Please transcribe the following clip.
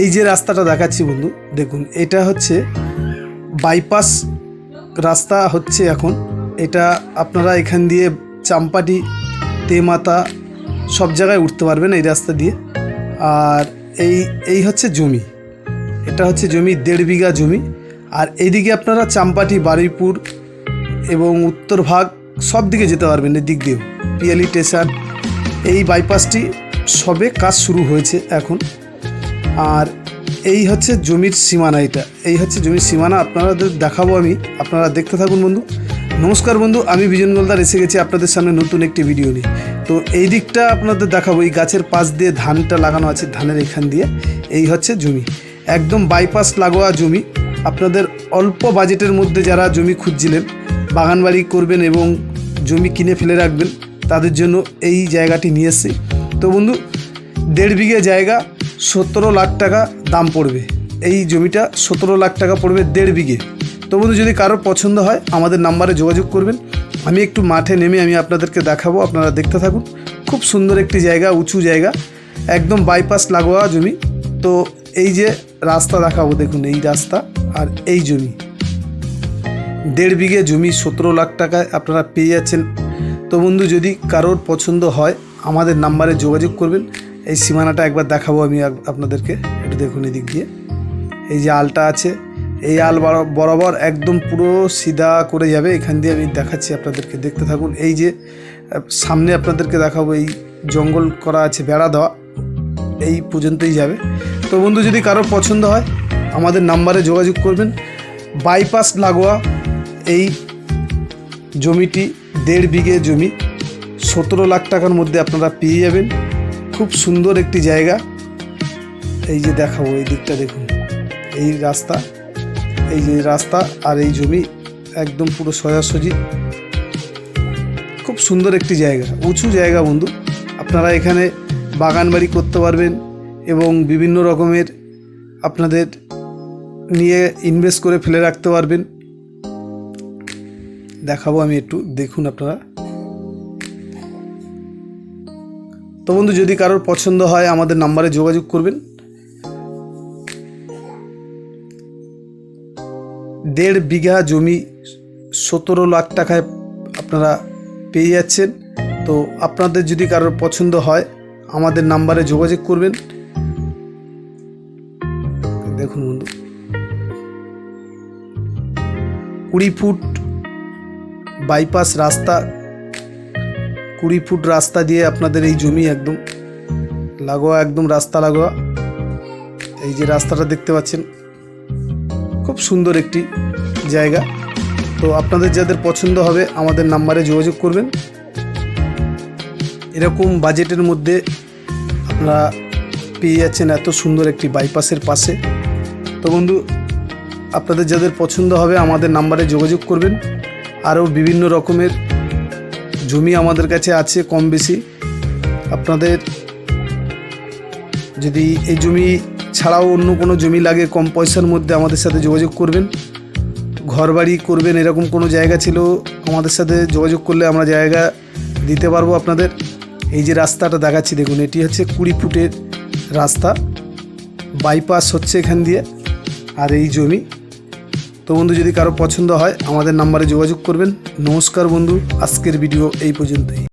এই যে রাস্তাটা দেখাচ্ছি বন্ধু, দেখুন এটা হচ্ছে বাইপাস রাস্তা হচ্ছে এখন। এটা আপনারা এখান দিয়ে চাম্পাটি, তেমাতা সব জায়গায় উঠতে পারবেন এই রাস্তা দিয়ে। আর এই হচ্ছে জমি, এটা হচ্ছে জমি 1.5 বিঘা জমি। আর এইদিকে আপনারা চাম্পাটি, বারুইপুর এবং উত্তর ভাগ সব দিকে যেতে পারবেন। এদিক দিয়েও পিয়ালি স্টেশন, এই বাইপাসটি সবে কাজ শুরু হয়েছে এখন। আর এই হচ্ছে জমির সীমানা, এই হচ্ছে জমির সীমানা আপনাদের দেখাবো আমি, আপনারা দেখতে থাকুন বন্ধু। নমস্কার বন্ধু, আমি বিজন গোলদার এসে গেছি আপনাদের সামনে নতুন একটি ভিডিও নিয়ে। তো এই দিকটা আপনাদের দেখাবো, এই গাছের পাশ দিয়ে ধানটা লাগানো আছে, ধানের এখান দিয়ে এই হচ্ছে জমি, একদম বাইপাস লাগোয়া জমি। আপনাদের অল্প বাজেটের মধ্যে যারা জমি খুঁজছিলেন, বাগানবাড়ি করবেন এবং জমি কিনে ফেলে রাখবেন, তাদের জন্য এই জায়গাটি নিয়ে এসেছি। তো বন্ধু 1.5 বিঘে জায়গা, 17 লাখ টাকা দাম পড়বে। এই জমিটা 17 লাখ টাকা পড়বে 1.5 বিঘে। তো বন্ধু যদি কারোর পছন্দ হয় আমাদের নাম্বারে যোগাযোগ করবেন। আমি একটু মাঠে নেমে আমি আপনাদেরকে দেখাবো, আপনারা দেখতে থাকুন। খুব সুন্দর একটি জায়গা, উঁচু জায়গা, একদম বাইপাস লাগোয়া জমি। তো এই যে রাস্তা দেখাবো, দেখুন এই রাস্তা আর এই জমি, 1.5 বিঘে জমি 17 লাখ টাকায় আপনারা পেয়ে যাচ্ছেন। তো বন্ধু যদি কারোর পছন্দ হয় আমাদের নাম্বারে যোগাযোগ করবেন। এই সীমানাটা একবার দেখাবো আমি আপনাদেরকে, একটু দেখুন এদিক দিয়ে এই যে আলটা আছে, এই আল বরাবর একদম পুরো সিধা করে যাবে। এখান দিয়ে আমি দেখাচ্ছি আপনাদেরকে, দেখতে থাকুন। এই যে সামনে আপনাদেরকে দেখাবো, এই জঙ্গল করা আছে, বেড়া দেওয়া, এই পর্যন্তই যাবে। তো বন্ধু যদি কারোর পছন্দ হয় আমাদের নাম্বারে যোগাযোগ করবেন। বাইপাস লাগোয়া এই জমিটি 1.5 বিঘে জমি, 17 লাখ টাকার মধ্যে আপনারা পেয়ে যাবেন। খুব সুন্দর একটি জায়গা। এই যে দেখাবো, এই দিকটা দেখুন, এই রাস্তা, এই যে রাস্তা আর এই জমি একদম পুরো সোজাসুজি। খুব সুন্দর একটি জায়গা, উঁচু জায়গা বন্ধু। আপনারা এখানে বাগান বাড়ি করতে পারবেন এবং বিভিন্ন রকমের আপনাদের নিয়ে ইনভেস্ট করে ফেলে রাখতে পারবেন। দেখাবো আমি একটু, দেখুন আপনারা। তো বন্ধু যদি কারোর পছন্দ হয় আমাদের নাম্বারে যোগাযোগ করবেন। 1.5 বিঘা জমি 17 লাখ টাকায় আপনারা পেয়ে যাচ্ছেন। তো আপনাদের যদি কারোর পছন্দ হয় আমাদের নাম্বারে যোগাযোগ করবেন। দেখুন বন্ধু 20 ফুট বাইপাস রাস্তা, 20 ফুট রাস্তা দিয়ে আপনাদের এই জমি একদম লাগোয়া, একদম রাস্তা লাগোয়া। এই যে রাস্তাটা দেখতে পাচ্ছেন, খুব সুন্দর একটি জায়গা। তো আপনাদের যাদের পছন্দ হবে আমাদের নাম্বারে যোগাযোগ করবেন। এরকম বাজেটের মধ্যে আপনারা পেয়ে যাচ্ছেন এত সুন্দর একটি বাইপাসের পাশে। তো বন্ধু আপনাদের যাদের পছন্দ হবে আমাদের নাম্বারে যোগাযোগ করবেন। আরও বিভিন্ন রকমের জমি আমাদের কাছে আছে কম বেশি। আপনাদের যদি এই জমি ছাড়াও অন্য কোনো জমি লাগে কম পয়সার মধ্যে আমাদের সাথে যোগাযোগ করবেন। ঘর বাড়ি করবেন এরকম কোনো জায়গা ছিল আমাদের সাথে যোগাযোগ করলে আমরা জায়গা দিতে পারবো আপনাদের। এই যে রাস্তাটা দেখাচ্ছি দেখুন, এটি হচ্ছে 20 ফুটের রাস্তা, বাইপাস হচ্ছে এখান দিয়ে, আর এই জমি। তো বন্ধু যদি কারো পছন্দ হয় আমাদের নাম্বারে যোগাযোগ করবেন। নমস্কার বন্ধু, আজকের ভিডিও এই পর্যন্তই।